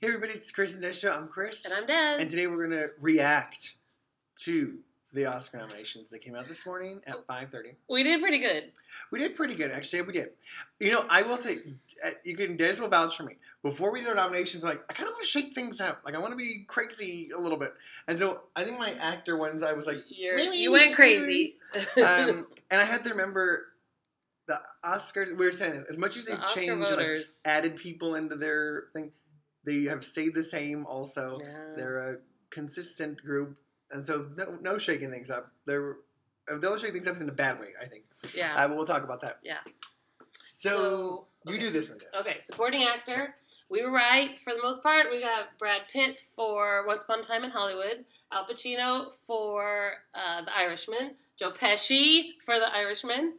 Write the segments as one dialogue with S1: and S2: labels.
S1: Hey everybody, it's Chris and Desha. I'm Chris.
S2: And I'm Des.
S1: And today we're going to react to the Oscar nominations that came out this morning at 5:30.
S2: We did pretty good.
S1: We did pretty good, actually. We did. You know, I will think, Des will vouch for me. Before we did our nominations, I kind of want to shake things up. I want to be crazy a little bit. And so I think my actor ones, I was like,
S2: you went crazy.
S1: And I had to remember the Oscars. We were saying this, as much as they've changed, added people into their thing, they have stayed the same also. Yeah. They're a consistent group. And so no shaking things up. They'll shake things up in a bad way, I think.
S2: Yeah.
S1: But we'll talk about that.
S2: Yeah.
S1: So you do this one, Des.
S2: Okay, supporting actor. We were right for the most part. We got Brad Pitt for Once Upon a Time in Hollywood, Al Pacino for The Irishman, Joe Pesci for The Irishman,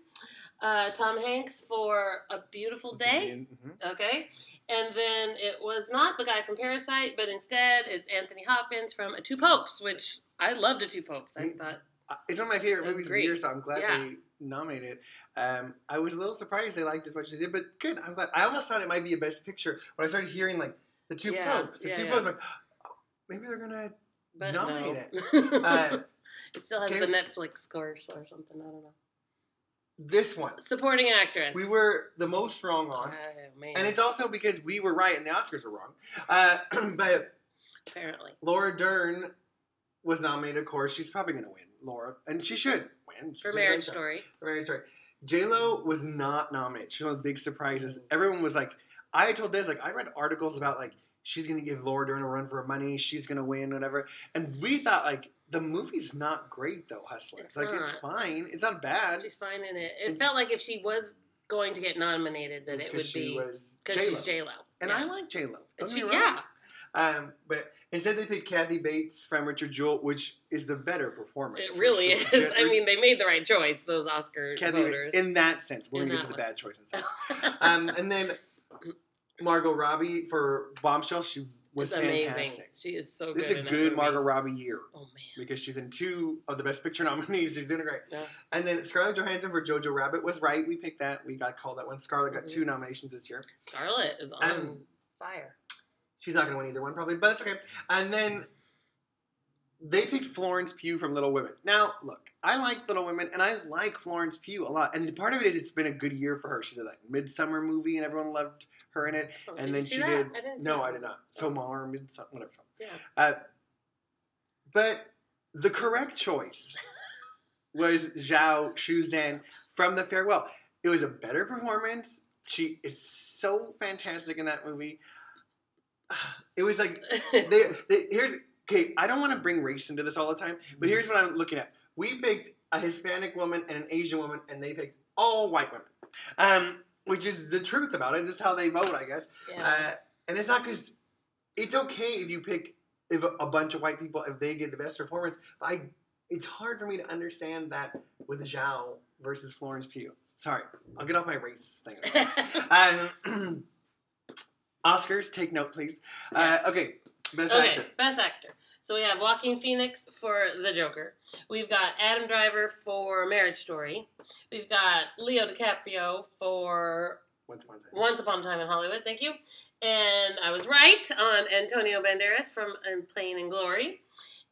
S2: Tom Hanks for A Beautiful Day. Mm-hmm. Okay. And then it was not the guy from Parasite, but instead it's Anthony Hopkins from A Two Popes, which I loved A Two Popes. I thought
S1: it's one of my favorite movies of the year, so I'm glad they nominated it. I was a little surprised they liked it as much as they did, but good. I'm glad. I almost thought it might be a Best Picture when I started hearing The Two Popes. The Two Popes, like, oh, maybe they're gonna nominate it.
S2: It still has the Netflix scores or something. I don't know.
S1: This one.
S2: Supporting actress.
S1: We were the most wrong on.
S2: Oh, man.
S1: And it's also because we were right and the Oscars were wrong. But
S2: apparently.
S1: Laura Dern was nominated, of course. She's probably going to win, Laura. And she should win.
S2: For Marriage Story.
S1: For Marriage Story. J-Lo was not nominated. She was one of the big surprises. Everyone was like, I told Des, I read articles about, she's going to give Laura Dern a run for her money. She's going to win, whatever. And we thought, the movie's not great, though, Hustlers. It's fine. It's not bad.
S2: She's fine in it. It felt like if she was going to get nominated, that it would be because she's J-Lo.
S1: And I like J-Lo. But instead they picked Kathy Bates from Richard Jewell, which is the better performance.
S2: It really is. I mean, they made the right choice, those Oscar voters.
S1: In that sense. We're going to get to the bad choices. And then Margot Robbie for Bombshell, she was fantastic.
S2: Amazing. She is so good.
S1: This is a good Margot Robbie year.
S2: Oh, man.
S1: Because she's in 2 of the Best Picture nominees. She's doing great.
S2: Yeah.
S1: And then Scarlett Johansson for Jojo Rabbit was right. We picked that. We got called that one. Scarlett got 2 nominations this year.
S2: Scarlett is on fire.
S1: She's not going to win either one probably, but it's okay. And then they picked Florence Pugh from Little Women. Now, look, I like Little Women, and I like Florence Pugh a lot. And part of it is it's been a good year for her. She did that Midsummer movie, and everyone loved her in it.
S2: Oh,
S1: and then she did. I did not. Somar, Midsummer, whatever.
S2: Yeah.
S1: But the correct choice was Zhao Shuzhen from The Farewell. It was a better performance. She is so fantastic in that movie. It was here's. Okay, I don't want to bring race into this all the time, but here's what I'm looking at. We picked a Hispanic woman and an Asian woman, and they picked all white women, which is the truth about it. This is how they vote, I guess.
S2: Yeah.
S1: And it's not because it's okay if you pick a bunch of white people if they get the best performance. But it's hard for me to understand that with Zhao versus Florence Pugh. Sorry, I'll get off my race thing. Oscars, take note, please.
S2: Yes.
S1: Okay. Best actor.
S2: Best actor. So we have Joaquin Phoenix for The Joker. We've got Adam Driver for Marriage Story. We've got Leo DiCaprio for Once Upon a Time in Hollywood. Thank you. And I was right on Antonio Banderas from Playing in Glory.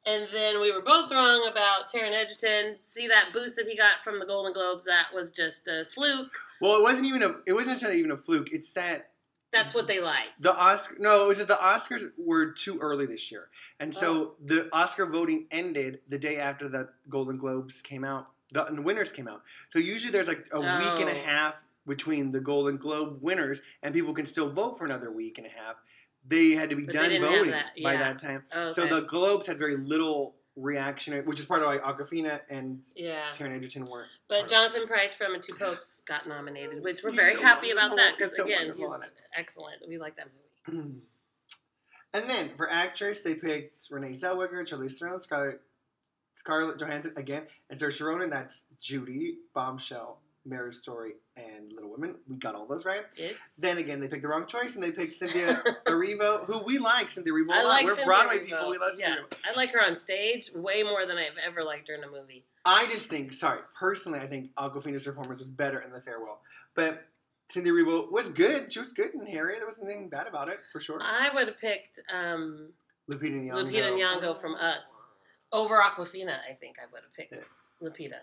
S2: And then we were both wrong about Taron Egerton. See that boost that he got from the Golden Globes? That was just a fluke.
S1: Well, it wasn't necessarily even a fluke. It's that.
S2: That's what they like.
S1: It was just the Oscars were too early this year. And so the Oscar voting ended the day after the Golden Globes came out. The winners came out. So usually there's a week and a half between the Golden Globe winners and people can still vote for another week and a half. They had to be done voting by that time. Oh, okay. So the Globes had very little reaction, which is part of why Awkwafina and Taron Egerton weren't.
S2: But Jonathan Pryce from A Two Popes got nominated, which we're very happy about that because, again, he's excellent. We like that movie.
S1: And then for actress, they picked Renee Zellweger, Charlize Theron, Scarlett Johansson again, and Saoirse Ronan. That's Judy, Bombshell, Marriage Story, and Little Women. We got all those right.
S2: Yes.
S1: Then again, they picked the wrong choice, and they picked Cynthia Erivo, who we like. Cynthia Erivo a lot.
S2: Like
S1: We're
S2: Cynthia
S1: Broadway
S2: Erivo.
S1: people. We love Cynthia Erivo.
S2: I like her on stage way more than I've ever liked her in a movie.
S1: I just think, personally, I think Awkwafina's performance was better in The Farewell. But Cynthia Erivo was good. She was good in Harriet. There wasn't anything bad about it, for sure.
S2: I would have picked
S1: Lupita Nyong'o.
S2: Lupita Nyong'o from Us over Awkwafina. I think I would have picked Lupita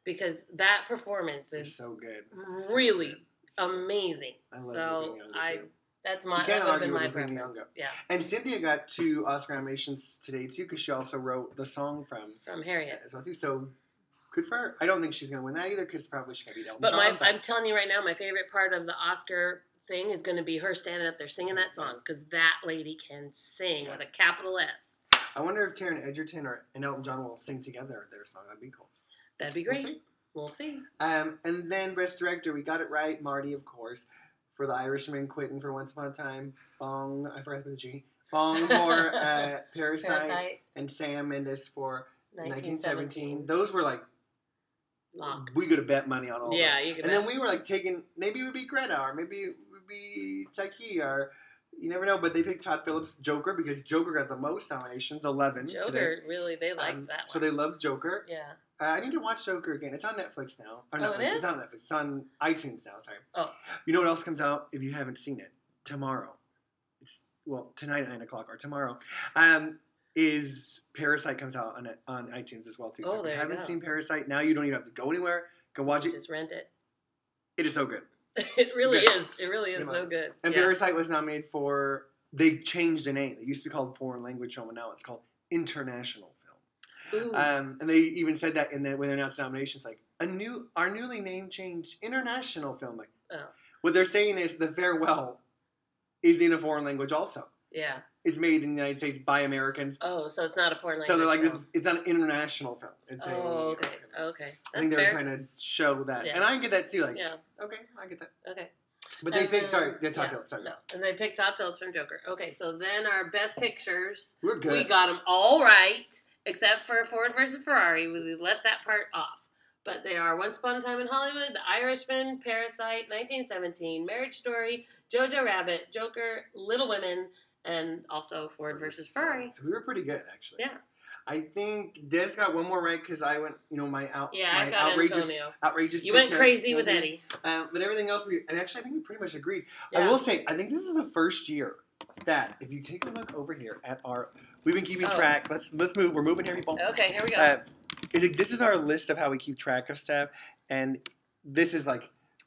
S2: because that performance is
S1: so good,
S2: really
S1: so
S2: amazing.
S1: I love
S2: so
S1: Lupita
S2: that
S1: Nyong'o
S2: would have been my preference.
S1: Nyong'o.
S2: Yeah.
S1: And Cynthia got 2 Oscar nominations today too because she also wrote the song from
S2: Harriet
S1: as well too. So good for her. I don't think she's gonna win that either because probably she gotta beat Elton
S2: But
S1: John.
S2: I'm telling you right now, my favorite part of the Oscar thing is going to be her standing up there singing that song because that lady can sing with a capital S.
S1: I wonder if Taron Egerton and Elton John will sing together their song. That'd be cool.
S2: That'd be great. We'll see.
S1: And then Best Director, we got it right. Marty, of course, for The Irishman. Quentin for Once Upon a Time. Bong, I forgot the G. Bong for Parasite. And Sam Mendes for 1917. Those were like,
S2: locked.
S1: We could have bet money on all
S2: Yeah,
S1: those.
S2: you could
S1: And
S2: bet.
S1: then we were like taking, maybe it would be Greta, or maybe it would be Taiki, or you never know. But they picked Todd Phillips' Joker because Joker got the most nominations, 11
S2: Joker,
S1: today.
S2: really, they like that one.
S1: So they love Joker.
S2: Yeah.
S1: I need to watch Joker again. It's on Netflix now. Or Netflix.
S2: It is?
S1: It's not on Netflix. It's on iTunes now. Sorry.
S2: Oh.
S1: You know what else comes out if you haven't seen it? Tomorrow. Tonight at 9 o'clock or tomorrow. Is Parasite comes out on iTunes as well too. So if you haven't seen Parasite, now you don't even have to go anywhere. Go watch it.
S2: Just rent it.
S1: It is so good.
S2: It really is. It really is so good.
S1: And Parasite was nominated for. They changed the name. It used to be called Foreign Language Film, and now it's called International Film.
S2: Ooh.
S1: And they even said that when they announced nominations, like our newly named changed International Film. Like, what they're saying is the farewell is in a foreign language also.
S2: Yeah.
S1: It's made in the United States by Americans.
S2: Oh, so it's not a foreign language.
S1: So they're like,
S2: film.
S1: it's not an international film. It's
S2: okay.
S1: Okay.
S2: That's
S1: I think they were
S2: fair.
S1: trying to show that.
S2: Yeah.
S1: And I get that too. Like,
S2: yeah.
S1: Okay, I get that.
S2: Okay.
S1: But they picked, Todd Phillips. Sorry.
S2: No, and they picked Todd Phillips from Joker. Okay, so then our best pictures.
S1: We're good.
S2: We got them all right, except for Ford versus Ferrari. We left that part off. But they are Once Upon a Time in Hollywood, The Irishman, Parasite, 1917, Marriage Story, Jojo Rabbit, Joker, Little Women, and also Ford versus Ferrari.
S1: So we were pretty good, actually.
S2: Yeah.
S1: I think Des got one more right because I went, my
S2: I got
S1: outrageous.
S2: You went crazy with Eddie.
S1: But everything else, and actually I think we pretty much agreed.
S2: Yeah.
S1: I will say, I think this is the first year that if you take a look over here at we've been keeping track. Let's move. We're moving here, people.
S2: Okay, here we go.
S1: This is our list of how we keep track of stuff, and this is like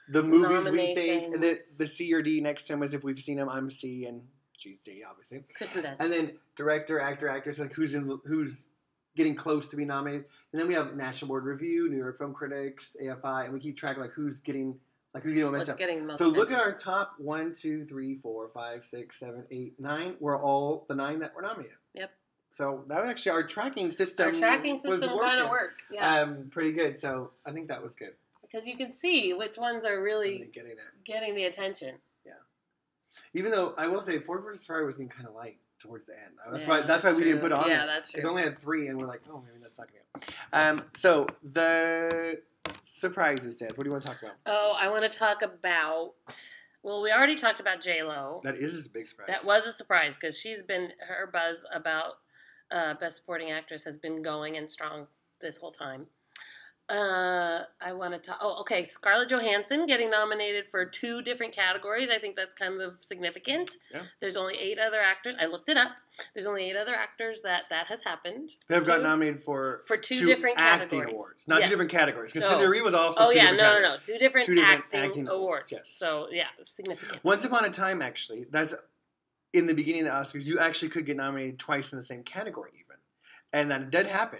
S1: the movies we think, and the C or D next to them as if we've seen them. I'm C and she's D, obviously.
S2: Kristen does.
S1: And then director, actor, actress, like who's getting close to be nominated. And then we have National Board Review, New York Film Critics, AFI, and we keep track of who's getting momentum.
S2: What's getting most
S1: so look
S2: attention.
S1: at our top 1, 2, 3, 4, 5, 6, 7, 8, 9. We're all the 9 that were nominated.
S2: Yep.
S1: So that was actually our tracking system.
S2: Our tracking system kind of works. Yeah.
S1: Pretty good. So I think that was good.
S2: Because you can see which ones are really getting the attention.
S1: Yeah. Even though I will say Ford vs. Ferrari was getting kind of light towards the end. That's why we didn't put it on.
S2: Yeah, that's true.
S1: We only had 3, and we're like, oh, maybe that's not going to go. So the surprises, Des. What do you want to talk about?
S2: Oh, I want to talk about. Well, we already talked about J-Lo.
S1: That is a big surprise.
S2: That was a surprise because her buzz about Best Supporting Actress has been going and strong this whole time. I want to talk. Oh, okay. Scarlett Johansson getting nominated for 2 different categories. I think that's kind of significant.
S1: Yeah.
S2: There's only 8 other actors. I looked it up. There's only 8 other actors that has happened.
S1: They have got nominated for
S2: 2 different
S1: acting
S2: categories.
S1: awards, not 2 different categories. Because Cynthia Erivo was also.
S2: Oh
S1: 2
S2: yeah,
S1: different categories.
S2: 2 different,
S1: 2 different
S2: acting awards.
S1: Yes.
S2: So yeah, significant.
S1: Once Upon a Time, actually, that's in the beginning of the Oscars. You actually could get nominated twice in the same category, even, and that did happen.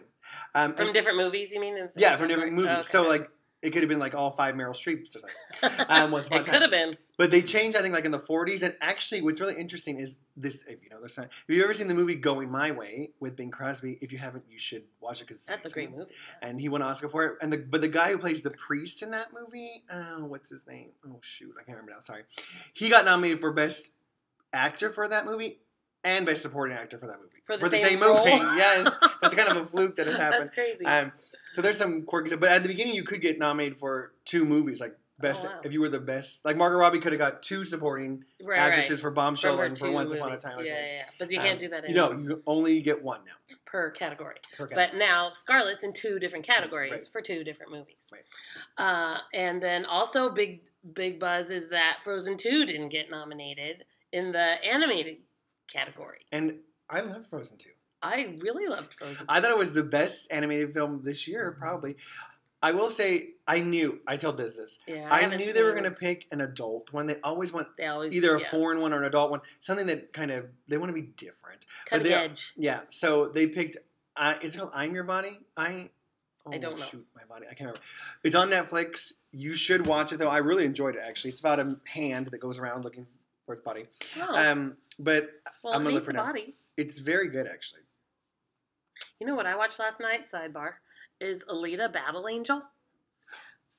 S2: From different movies, you mean?
S1: Yeah, from different movies.
S2: Okay.
S1: So, like, it could have been, like, all 5 Meryl Streeps or something. Once Upon a Time.
S2: It could have been.
S1: But they changed, I think, like, in the 40s. And actually, what's really interesting is this, if you know this. Have you ever seen the movie Going My Way with Bing Crosby? If you haven't, you should watch it. Cause
S2: That's a great movie.
S1: And he won an Oscar for it. But the guy who plays the priest in that movie, what's his name? Oh, shoot. I can't remember now. Sorry. He got nominated for Best Actor for that movie. And Best Supporting Actor for that movie.
S2: For the same movie.
S1: Yes. That's kind of a fluke that has happened.
S2: That's crazy.
S1: So there's some quirky stuff. But at the beginning, you could get nominated for 2 movies. Like, best if you were the best. Like, Margot Robbie could have got 2 supporting actresses for Bombshell and for Once Upon a Time.
S2: Yeah. But you can't do that anymore.
S1: You only get 1 now.
S2: Per category. But now Scarlett's in 2 different categories for 2 different movies.
S1: Right.
S2: And then also big big buzz is that Frozen 2 didn't get nominated in the animated category.
S1: And I love Frozen 2.
S2: I really loved Frozen 2.
S1: I thought it was the best animated film this year, probably. I will say, I told Liz this.
S2: Yeah,
S1: I knew they were going to pick an adult one. They always want either a foreign one or an adult one. Something that kind of, they want to be different.
S2: Cutting edge.
S1: Yeah, so they picked, it's called I'm Your Body. I don't know. Shoot, my body. I can't remember. It's on Netflix. You should watch it, though. I really enjoyed it, actually. It's about a hand that goes around looking for its body.
S2: Oh.
S1: But
S2: well,
S1: I'm going to look
S2: for
S1: now.
S2: Body.
S1: It's very good, actually.
S2: You know what I watched last night, sidebar, is Alita Battle Angel.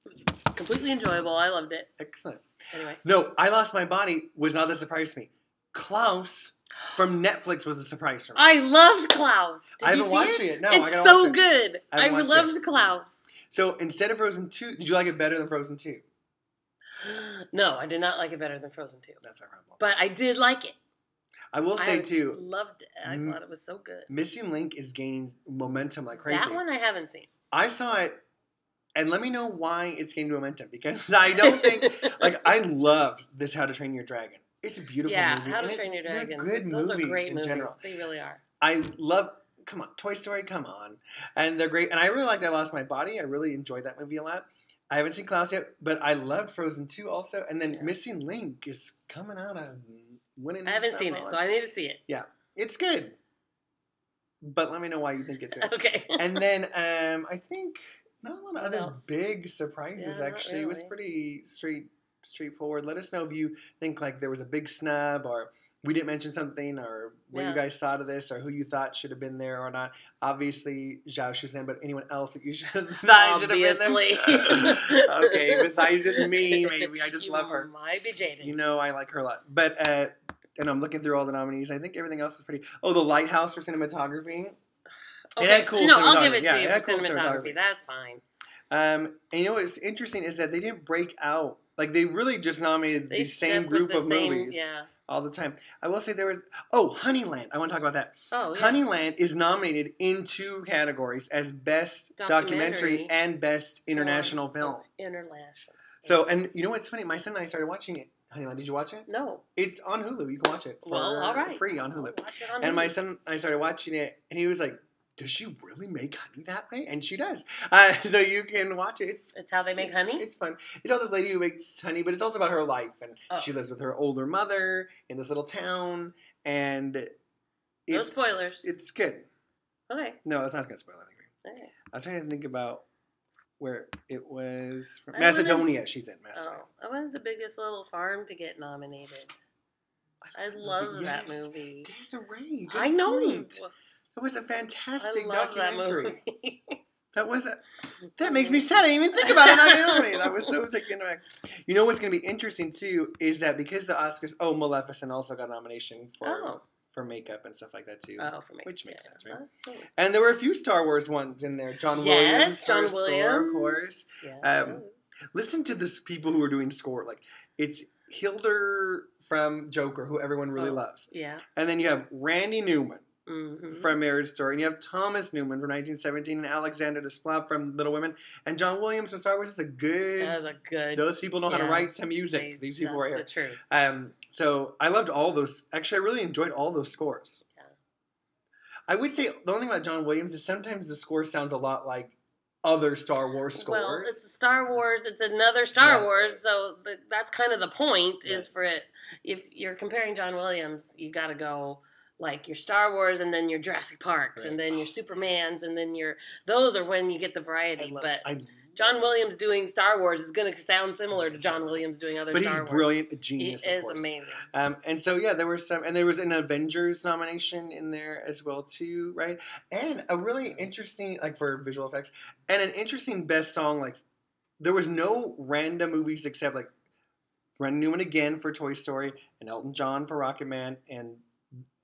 S2: It was completely enjoyable. I loved it.
S1: Excellent.
S2: Anyway.
S1: No, I Lost My Body was not a surprise to me. Klaus from Netflix was a surprise for me.
S2: I loved Klaus.
S1: I haven't watched it yet. No,
S2: it's
S1: I gotta
S2: so
S1: watch it.
S2: good. I loved Klaus.
S1: So instead of Frozen 2, did you like it better than Frozen 2?
S2: No, I did not like it better than Frozen 2.
S1: That's our problem.
S2: But I did like it.
S1: I will say, too.
S2: Loved it. I thought it was so good.
S1: Missing Link is gaining momentum like crazy.
S2: That one I haven't seen.
S1: I saw it, and let me know why it's gaining momentum. Because I don't think, I loved this How to Train Your Dragon. It's a beautiful movie.
S2: Yeah, How to Train Your Dragon.
S1: They're good
S2: Those
S1: movies
S2: are great
S1: in general.
S2: They really are.
S1: I love, come on, Toy Story, come on. And they're great. And I really liked I Lost My Body. I really enjoyed that movie a lot. I haven't seen Klaus yet, but I loved Frozen 2 also. And then Missing Link is coming out of winning.
S2: I haven't seen it, so I need to see it.
S1: Yeah, it's good. But let me know why you think it's good.
S2: Okay.
S1: And then I think not a lot of other big surprises, actually.
S2: Really.
S1: It was pretty straightforward. Let us know if you think there was a big snub or we didn't mention something or what you guys thought of this or who you thought should have been there or not. Obviously, Zhao Shuzhen, but anyone else that you should have thought should have been there? Okay, besides just me, maybe. I just love her.
S2: Might be jaded.
S1: You know I like her a lot. But, and I'm looking through all the nominees. I think everything else is pretty... Oh, The Lighthouse for cinematography.
S2: Okay.
S1: It had cool cinematography.
S2: I'll give it to you for cinematography. That's fine.
S1: And you know what's interesting is that they didn't break out. They really just nominated the same group of movies all the time. I will say there was... Oh, Honeyland. I want to talk about that.
S2: Oh, yeah.
S1: Honeyland is nominated in 2 categories as Best Documentary and Best International Film.
S2: International.
S1: So, and you know what's funny? My son and I started watching it. Honeyland, did you watch it?
S2: No.
S1: It's on Hulu. You can watch it for
S2: all right.
S1: free on Hulu.
S2: Watch it on
S1: and
S2: Hulu.
S1: my son and I started watching it, and he was like, does she really make honey that way? And she does. So you can watch it.
S2: It's how they make honey?
S1: It's fun. It's about this lady who makes honey, but it's also about her life. And she lives with her older mother in this little town. And
S2: no spoilers.
S1: It's good.
S2: Okay.
S1: No, it's not going to spoil anything.
S2: Okay.
S1: I was trying to think about where it was from. Macedonia. She's in Macedonia.
S2: I wanted The Biggest Little Farm to get nominated. I love that movie.
S1: Desiree.
S2: I know.
S1: Point. It was a fantastic documentary.
S2: That was
S1: That makes me sad. I didn't even think about it. I was so taken aback. You know what's going to be interesting too is that because the Oscars, Maleficent also got a nomination for makeup and stuff like that too.
S2: Oh, for makeup,
S1: which makes sense, right?
S2: Oh.
S1: And there were a few Star Wars ones in there. John Williams,
S2: John
S1: Williams, score, of course.
S2: Yes.
S1: Listen to this people who are doing score. It's Hildur from Joker, who everyone really loves.
S2: Yeah.
S1: And then you have Randy Newman.
S2: Mm-hmm.
S1: From Marriage Story, and you have Thomas Newman from 1917, and Alexander Desplat from Little Women, and John Williams from Star Wars is a good.
S2: That was a good.
S1: Those people know how to write some music. These people right here.
S2: That's the truth.
S1: So I loved all those. Actually, I really enjoyed all those scores. Yeah. I would say the only thing about John Williams is sometimes the score sounds a lot like other Star Wars scores.
S2: Well, it's Star Wars. It's another Star Wars, so that's kind of the point. Is for it. If you're comparing John Williams, you got to go. Your Star Wars and then your Jurassic Parks and then your Supermans and then those are when you get the variety. John Williams doing Star Wars is going to sound similar to John Williams doing other Star Wars. But he's
S1: brilliant, a genius,
S2: He is amazing.
S1: And so, there were some, and there was an Avengers nomination in there as well too, right? And a really interesting, for visual effects, and an interesting best song, there was no random movies except, Randy Newman again for Toy Story and Elton John for Rocketman and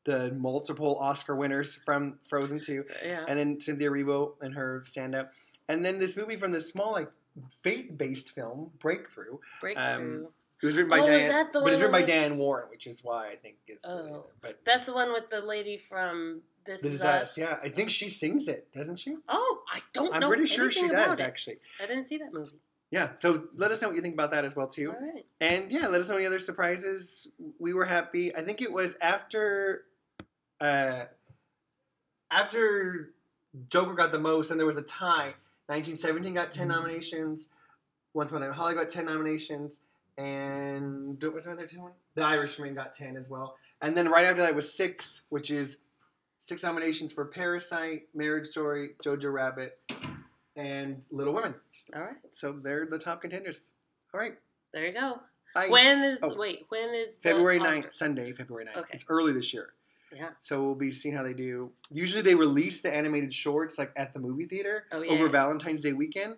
S1: the multiple Oscar winners from Frozen 2.
S2: Yeah.
S1: And then Cynthia Erivo and her stand-up. And then this movie from this small, faith-based film, Breakthrough. It was written by Diane. But it's written by Diane Warren, which is why I think it's... but
S2: that's the one with the lady from This Is
S1: Us. Yeah, I think she sings it, doesn't she?
S2: Oh, I don't know.
S1: I'm pretty sure she does, actually.
S2: I didn't see that movie.
S1: Yeah, so let us know what you think about that as well, too.
S2: All right.
S1: And, yeah, let us know any other surprises. We were happy. I think it was after Joker got the most, and there was a tie. 1917 got 10 nominations. Once Upon a Time in Hollywood got 10 nominations. And what was the other 2 one? The Irishman got 10 as well. And then right after that was 6, which is 6 nominations for Parasite, Marriage Story, Jojo Rabbit, and Little Women.
S2: All right.
S1: So they're the top contenders. All right.
S2: There you go.
S1: Bye.
S2: When is
S1: February
S2: the
S1: 9th,
S2: Oscars?
S1: Sunday, February 9th.
S2: Okay.
S1: It's early this year.
S2: Yeah.
S1: So we'll be seeing how they do. Usually they release the animated shorts like at the movie theater over Valentine's Day weekend.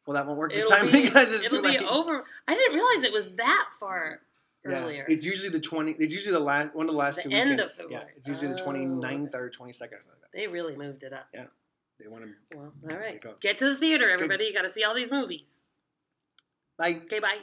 S1: Well, that won't work this time because it's too late.
S2: Over. I didn't realize it was that far earlier.
S1: It's usually the 20. It's usually the last one of the last 2 weekends.
S2: End of February.
S1: Yeah, it's usually the 29th or 22nd or something like that.
S2: They really moved it up.
S1: Yeah, they want to.
S2: Well, all right. Get to the theater, everybody. You got to see all these movies.
S1: Bye.
S2: Okay, bye.